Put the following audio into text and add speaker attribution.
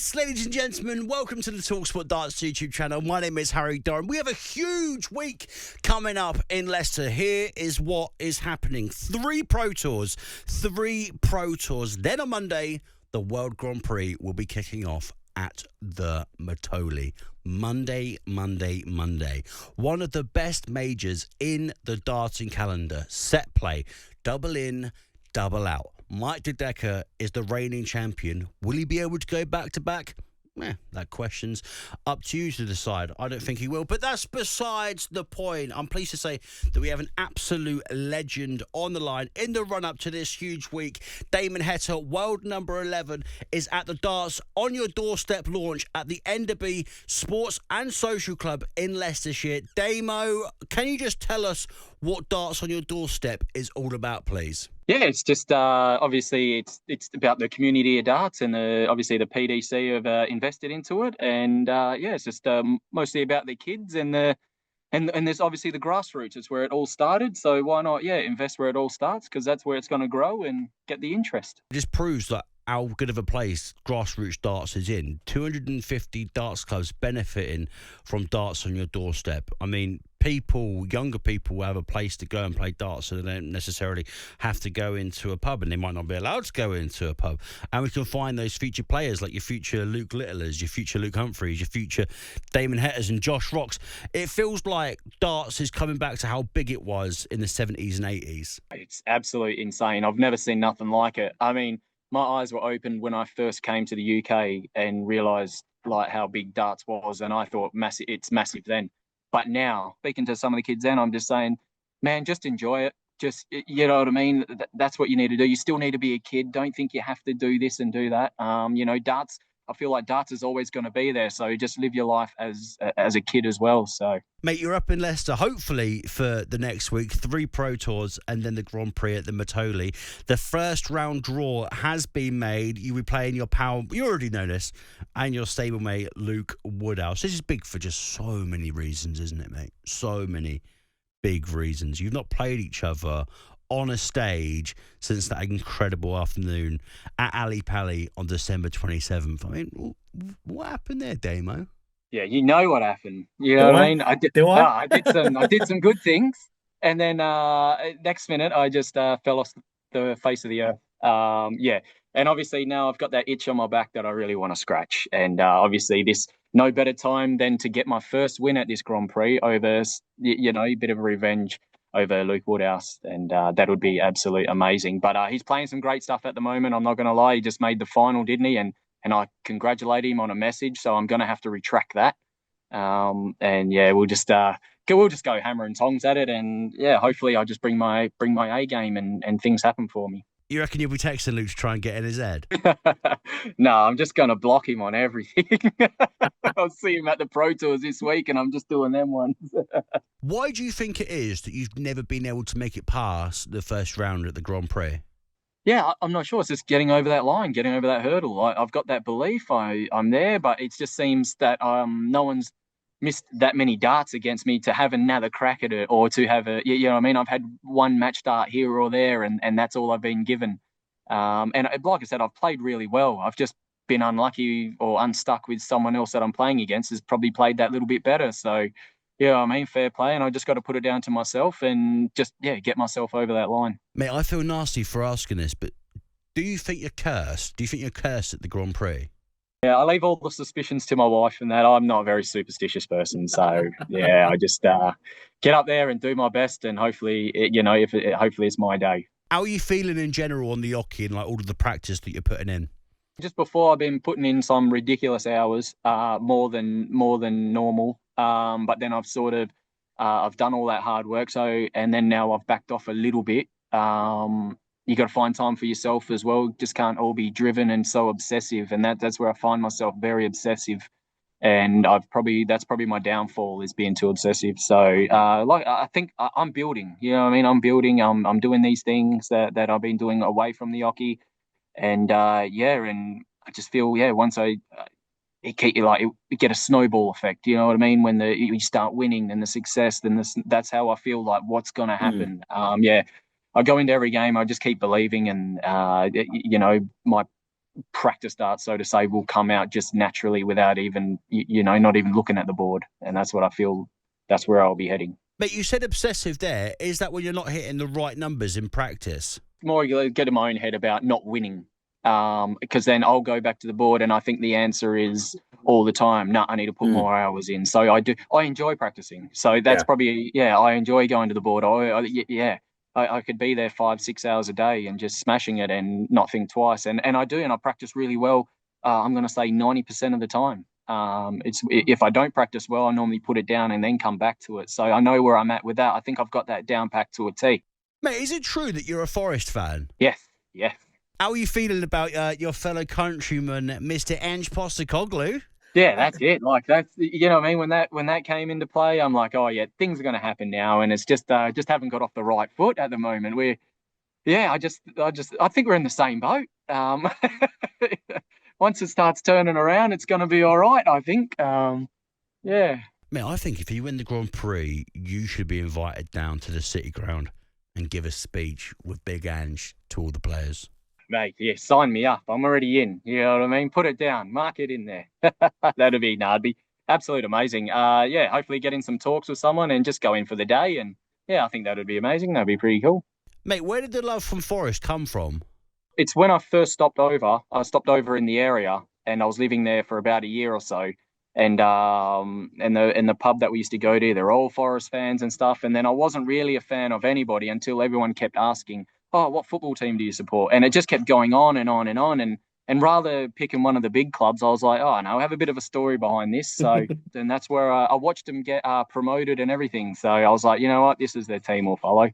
Speaker 1: Yes, ladies and gentlemen, welcome to the talkSPORT Darts YouTube channel. My name is Harry Durham. We have a huge week coming up in Leicester. Here is what is happening. 3 Pro Tours. Then on Monday, the World Grand Prix will be kicking off at the Matoli. Monday. One of the best majors in the darting calendar. Set play, double in, double out. Mike De Decker is the reigning champion. Will he be able to go back-to-back? That question's up to you to decide. I don't think he will, but that's besides the point. I'm pleased to say that we have an absolute legend on the line in the run-up to this huge week. Damon Heta, world number 11, is at the Darts on Your Doorstep launch at the Enderby Sports and Social Club in Leicestershire. Damo, can you just tell us what Darts on Your Doorstep is all about, please?
Speaker 2: Yeah, it's just obviously it's about the community of darts, and obviously the PDC have invested into it, and it's just mostly about the kids and there's obviously the grassroots. It's where it all started, so why not invest where it all starts, because that's where it's going to grow and get the interest.
Speaker 1: It just proves that how good of a place grassroots darts is in. 250 darts clubs benefiting from Darts on Your Doorstep. I mean, younger people will have a place to go and play darts, so they don't necessarily have to go into a pub, and they might not be allowed to go into a pub. And we can find those future players like your future Luke Littlers, your future Luke Humphreys, your future Damon Hetas and Josh Rocks. It feels like darts is coming back to how big it was in the 70s and 80s.
Speaker 2: It's absolutely insane. I've never seen nothing like it. I mean, my eyes were opened when I first came to the UK and realised like how big darts was, and I thought it's massive then. But now, speaking to some of the kids then, I'm just saying, man, just enjoy it. Just, you know what I mean? That's what you need to do. You still need to be a kid. Don't think you have to do this and do that. Darts, I feel like darts is always going to be there. So just live your life as a kid as well. So,
Speaker 1: mate, you're up in Leicester, hopefully, for the next week. 3 Pro Tours and then the Grand Prix at the Matoli. The first round draw has been made. You'll be playing your pal, you already know this, and your stablemate, Luke Woodhouse. This is big for just so many reasons, isn't it, mate? So many big reasons. You've not played each other on a stage since that incredible afternoon at Ali Pali on December 27th. I mean, what happened there, Damo?
Speaker 2: Yeah, you know what happened. You know what I mean? I did some good things, and then next minute I just fell off the face of the earth. And obviously now I've got that itch on my back that I really want to scratch, and obviously this no better time than to get my first win at this Grand Prix over, a bit of revenge over Luke Woodhouse, and that would be absolutely amazing. But he's playing some great stuff at the moment. I'm not going to lie. He just made the final, didn't he? And I congratulate him on a message, so I'm going to have to retract that. We'll just go hammer and tongs at it, and hopefully I'll just bring my A game and things happen for me.
Speaker 1: You reckon you'll be texting Luke to try and get in his head?
Speaker 2: No, I'm just going to block him on everything. I'll see him at the Pro Tours this week, and I'm just doing them ones.
Speaker 1: Why do you think it is that you've never been able to make it past the first round at the Grand Prix?
Speaker 2: Yeah, I'm not sure. It's just getting over that line, getting over that hurdle. I've got that belief. I'm there, but it just seems that no one's missed that many darts against me to have another crack at it, or to have I've had one match dart here or there, and that's all I've been given. And like I said, I've played really well. I've just been unlucky or unstuck with someone else that I'm playing against has probably played that little bit better. So, fair play, and I just got to put it down to myself and just, get myself over that line.
Speaker 1: Mate, I feel nasty for asking this, but do you think you're cursed? Do you think you're cursed at the Grand Prix?
Speaker 2: Yeah, I leave all the suspicions to my wife and that. I'm not a very superstitious person. So, I just get up there and do my best, and hopefully, hopefully it's my day.
Speaker 1: How are you feeling in general on the hockey and like all of the practice that you're putting in?
Speaker 2: Just before, I've been putting in some ridiculous hours, more than normal. But then I've sort of I've done all that hard work. So, and then now I've backed off a little bit. You got to find time for yourself as well. Just can't all be driven and so obsessive. And that's where I find myself very obsessive. And that's probably my downfall, is being too obsessive. So, I think I'm building. You know what I mean? I'm building. I'm doing these things that I've been doing away from the hockey. And and I just feel once it get a snowball effect. You know what I mean? When you start winning, then the success, then that's how I feel like what's going to happen. I go into every game. I just keep believing, and practice darts, so to say, will come out just naturally without even, not even looking at the board. And that's what I feel, that's where I'll be heading.
Speaker 1: Mate, you said obsessive there. Is that when you're not hitting the right numbers in practice?
Speaker 2: More get in my own head about not winning, because then I'll go back to the board and I think the answer is all the time, no, I need to put more hours in. So I enjoy practicing. So that's probably, I enjoy going to the board. I could be there 5-6 hours a day and just smashing it and not think twice. And I do, and I practice really well. I'm going to say 90% of the time. If I don't practice well, I normally put it down and then come back to it. So I know where I'm at with that. I think I've got that down packed to a T.
Speaker 1: Mate, is it true that you're a Forest fan?
Speaker 2: Yes.
Speaker 1: How are you feeling about your fellow countryman, Mr. Ange Postecoglou?
Speaker 2: Yeah, that's it. Like, that's, you know what I mean? When that came into play, I'm like, oh yeah, things are going to happen now, and it's just haven't got off the right foot at the moment. I think we're in the same boat. Once it starts turning around, it's going to be all right, I think. Yeah.
Speaker 1: Mate, I think if you win the Grand Prix, you should be invited down to the City Ground and give a speech with Big Ange to all the players.
Speaker 2: Mate, yeah, sign me up. I'm already in. You know what I mean? Put it down. Mark it in there. That'd be absolute amazing. Hopefully get in some talks with someone and just go in for the day. And yeah, I think that would be amazing. That'd be pretty cool.
Speaker 1: Mate, where did the love from Forest come from?
Speaker 2: It's when I first stopped over. I stopped over in the area and I was living there for about a year or so. And the pub that we used to go to, they're all Forest fans and stuff. And then I wasn't really a fan of anybody until everyone kept asking, oh, what football team do you support? And it just kept going on and on and on. And rather picking one of the big clubs, I was like, oh, no, I have a bit of a story behind this. So then that's where I watched them get promoted and everything. So I was like, you know what, this is their team, we'll follow.